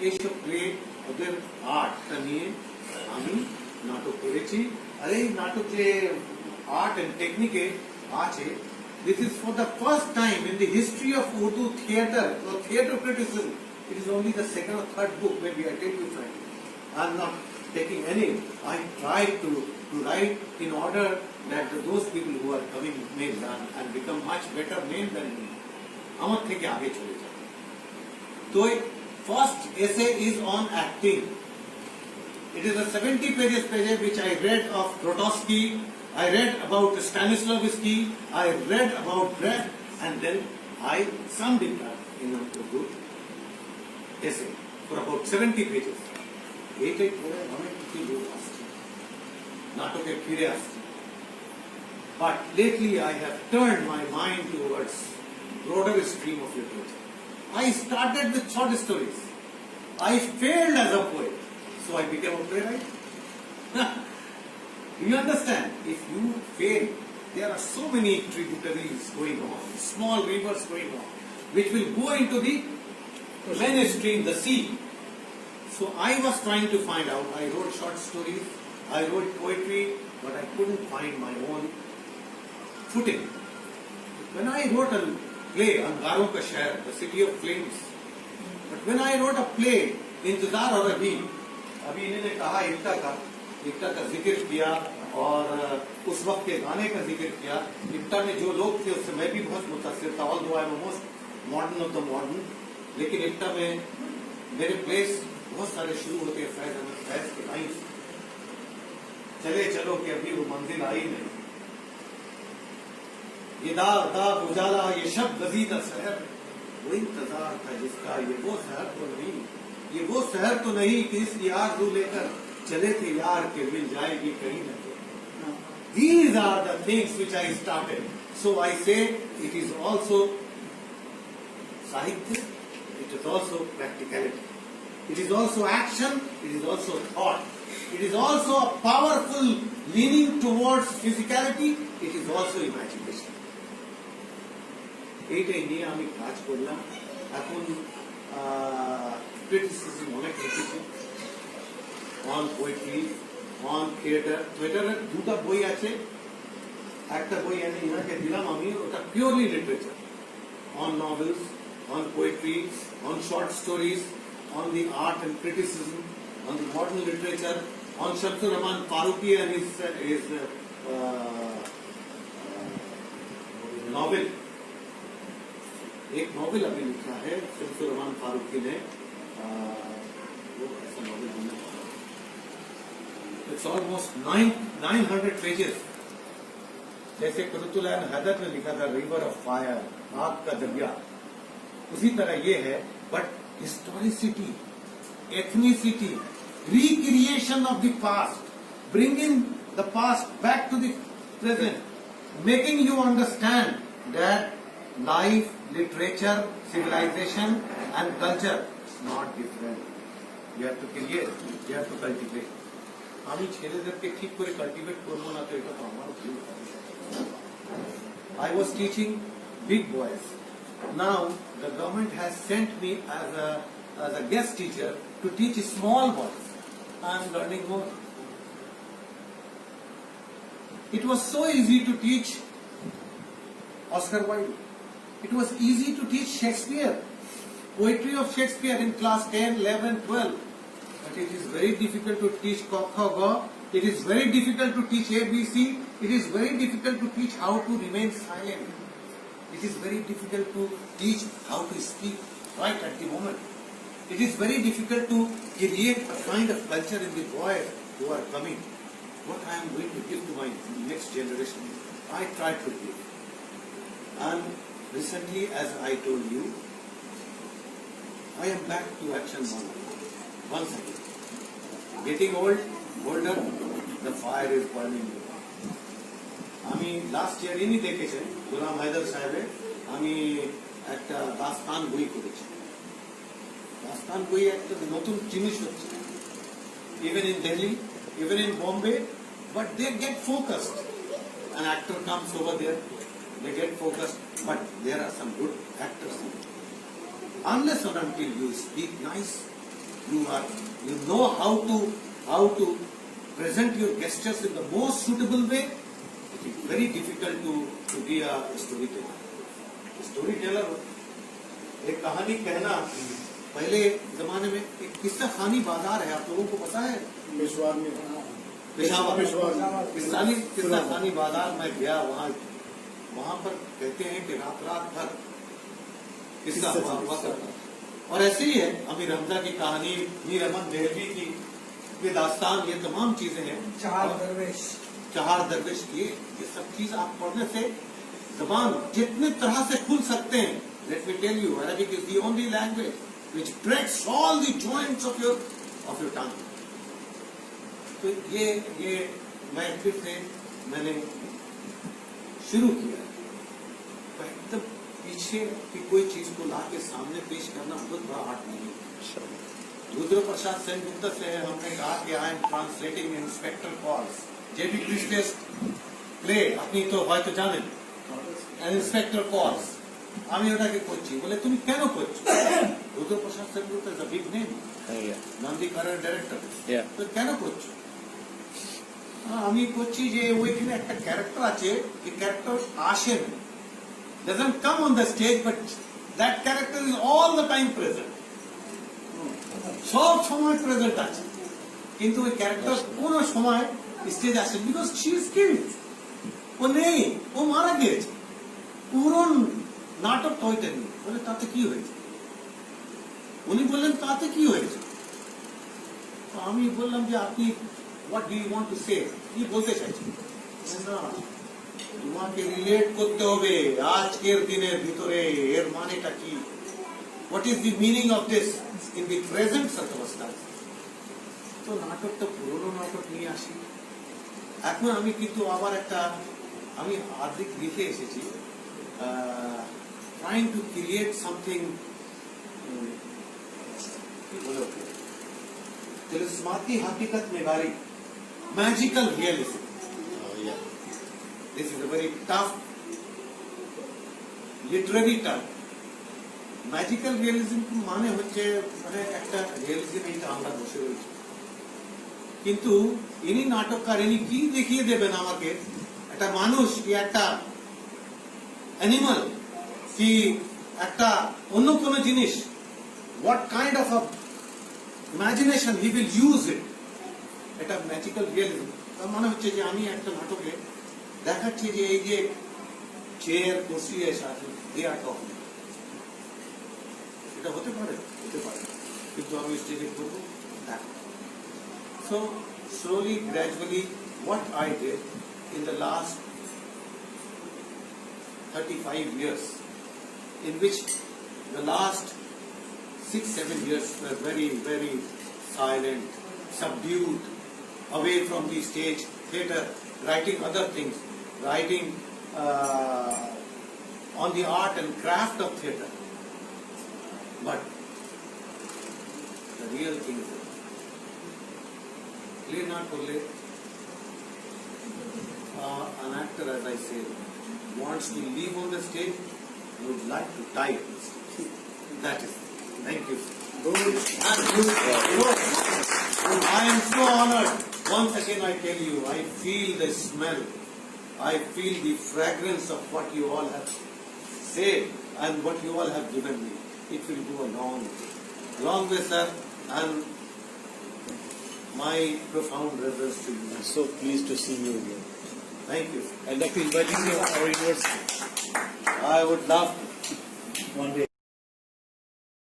এইসব প্লে ওদের আর্টটা নিয়ে আমি নাটক করেছি। আর এই নাটক যে আর্ট এন্ড টেকনিকে আছে, this is for the first time in the history of Urdu theatre or theatre criticism. It is only the second or third book, maybe, I tell you frankly. I am not taking any. I try to write in order that those people who are coming may learn and become much better men than me. আমার থেকে আগে চলে যাবে। তো first essay is on acting. It is a 70 pages which I read of Grotowski, I read about Stanislavski, I read about Brecht, and then I summed it up in a good essay for about 70 pages. এইটাই পড়ে অনেক কিছু লোক আসছে, নাটকে ফিরে আসছে। But lately I have turned my mind towards broader stream of literature. I started with short stories. I failed as a poet, so I became a playwright. Do you understand? If you fail, there are so many tributaries going on, small rivers going on, which will go into the mainstream, the sea. So I was trying to find out. I wrote short stories, I wrote poetry, but I couldn't find my own footing. When I wrote a play, Angaron Ka Shahar, the city of flames, but when I wrote a play, Intezar Aur Abhi इन्होंने कहा एकता का जिक्र किया और उस वक्त के गाने का जिक्र किया। एकता में जो लोग थे उससे मैं भी बहुत मुतासिर था, although I am most modern of the modern, लेकिन एकता में मेरे प्लेस बहुत सारे शुरू होते हैं फैज अहमद फैज के लाइन, चले चलो कि अभी वो मंजिल आई नहीं, ये दाग दाग उजाला ये शब गजीदा शहर, वो इंतजार था जिसका, ये वो शहर तो नहीं, ये वो शहर तो नहीं कि इस यार को लेकर चले थे यार के मिल जाएगी कहीं न कहीं। These are the things which I started. So I say it is also Sahitya, it is also practicality, it is also action, it is also thought, it is also a powerful leaning towards physicality, it is also imagination. এইটাই নিয়ে আমি কাজ করলাম। এখন criticism অনেক লিখেছি on poetry, on theatre. থিয়েটারের দুটা বই আছে, একটা বই এনে ইনাকে দিলাম আমি, ওটা purely literature, on novels, on poetry, on short stories, on the art and criticism, on the modern literature, on Shamsur Rahman Faruqi and his novel. एक नॉवेल अभी लिखा है शमसुर रहमान फारूकी ने, वो ऐसा नॉवेल हमने, इट्स ऑलमोस्ट 900 पेजेस। जैसे कुतुबुल हैदर ने लिखा था रिवर ऑफ फायर, आग का दरिया, उसी तरह ये है, but historicity, ethnicity, recreation of the past, bringing the past back to the present, making you understand that life, literature, civilization and culture is not different. You have to create, you have to cultivate. আমি ছেলেদেরকে ঠিক করে cultivate করবো না তো এটা তো আমার ভুল। I was teaching big boys. Now the government has sent me as a guest teacher to teach small boys. I am learning more. It was so easy to teach Oscar Wilde. It was easy to teach Shakespeare, poetry of Shakespeare in class 10, 11, 12. But it is very difficult to teach Kha Ga. It is very difficult to teach ABC. It is very difficult to teach how to remain silent. It is very difficult to teach how to speak right at the moment. It is very difficult to create a kind of culture in the boys who are coming. What I am going to give to my next generation, I try to give. And recently, as I told you, I am back to action once again. Getting older, the fire is burning. আমি last year ইনি দেখেছেন গোলাম হায়দার সাহেবের, আমি একটা দাস্তান বই করেছি। দাস্তান বই একটা নতুন জিনিস হচ্ছে, even in Delhi, even in Bombay, but they get focused. An actor comes over there, they get focused, but there are some good actors. Unless or until you speak nice, you know how to present your gestures in the most suitable way. It is very difficult to be a storyteller. Storyteller, एक कहानी कहना, पहले जमाने में एक किस्सा खानी बाजार है, आप लोगों को पता है? पेशावर किस्सा खानी बाजार में गया, वहाँ पर कहते हैं कि रात भर किस्सा हुआ करता। और ऐसे ही है अमीर हमजा की कहानी, मीर अहमद देहलवी की ये दास्तान, ये तमाम चीजें हैं। चार दरवेश ये सब चीज आप पढ़ने से जबान जितने तरह से खुल सकते हैं। Let me tell you, Arabic is the only language which breaks all the joints of your tongue. तो ये मैं फिर से मैंने शुरू किया, तो एकदम पीछे की कोई चीज को ला के सामने पेश करना बहुत बड़ा आर्ट नहीं है। रुद्र प्रसाद सेनगुप्ता से हमने कहा कि I am translating inspector calls, JB क्रिस्टेस प्ले अपनी तो হয়তো জানেন, इंस्पेक्टर कॉल्स, আমি ওটাকে করছি বলে তুমি কেন করছো? Rudra Prasad Sengupta is a big name, নন্দী কারের ডাইরেক্টর, তো কেন করছো? আমি করছি যে ওইখানে একটা ক্যারেক্টার আছে, যে ক্যারেক্টার আসে না, doesn't come on the stage, but that character is all the time present, সব সময় প্রেজেন্ট আছে, কিন্তু ওই ক্যারেক্টার কোন সময় স্টেজ আসে, বিকজ শি ইজ কিল্ড, ও নেই, ও মারা গেছে, পুরো নাটক হইতেনি বলে তাতে কি হয়েছে? উনি বললেন তাতে কি হয়েছে? তো আমি বললাম যে আপনি what do you want to say, কি বলতে চাইছেন? না, তোমাকে রিলেট করতে হবে আজকের দিনের ভিতরে, এর মানেটা কি, what is the meaning of this in the present circumstance. তো নাটকটা পুরোনো নাটক নিয়ে আসি। এখন আমি কিন্তু আবার আমি আর্ধেক লিখে এসেছি, trying to create something तिलिस्माती हकीकत निगारी, magical realism. This is a very tough literary term. Magical realism মানে হচ্ছে মানে একটা রিয়েলিজম এইটা আমরা বসে রয়েছি, কিন্তু ইনি নাটককার, ইনি কি দেখিয়ে দেবেন আমাকে, একটা মানুষ কি একটা অ্যানিমাল কি একটা অন্য কোনো জিনিস, what kind of a imagination he will use it, এটা ম্যাজিক্যাল রিয়েলিজম। তার মানে হচ্ছে যে আমি একটা নাটকে দেখাচ্ছি যে এই যে চেয়ার কুর্সি এসে আছে, দে আর টক, এটা হতে পারে, কিন্তু আমি স্টেজে করবো। So slowly, gradually, what I did in the last 35 years, in which the last 6-7 years were very, very silent, subdued, away from the stage, theatre, writing other things, writing on the art and craft of theatre. But the real thing is, play not only, an actor, as I say, wants to live on the stage, would like to die on the stage. That is. Thank you. I am so honored. Once again I tell you, I feel the smell, I feel the fragrance of what you all have said and what you all have given me. It will go a long way, sir, and my profound reverence to you. I'm so pleased to see you again. Thank you. I'd like to invite you to our university. I would love to. One day.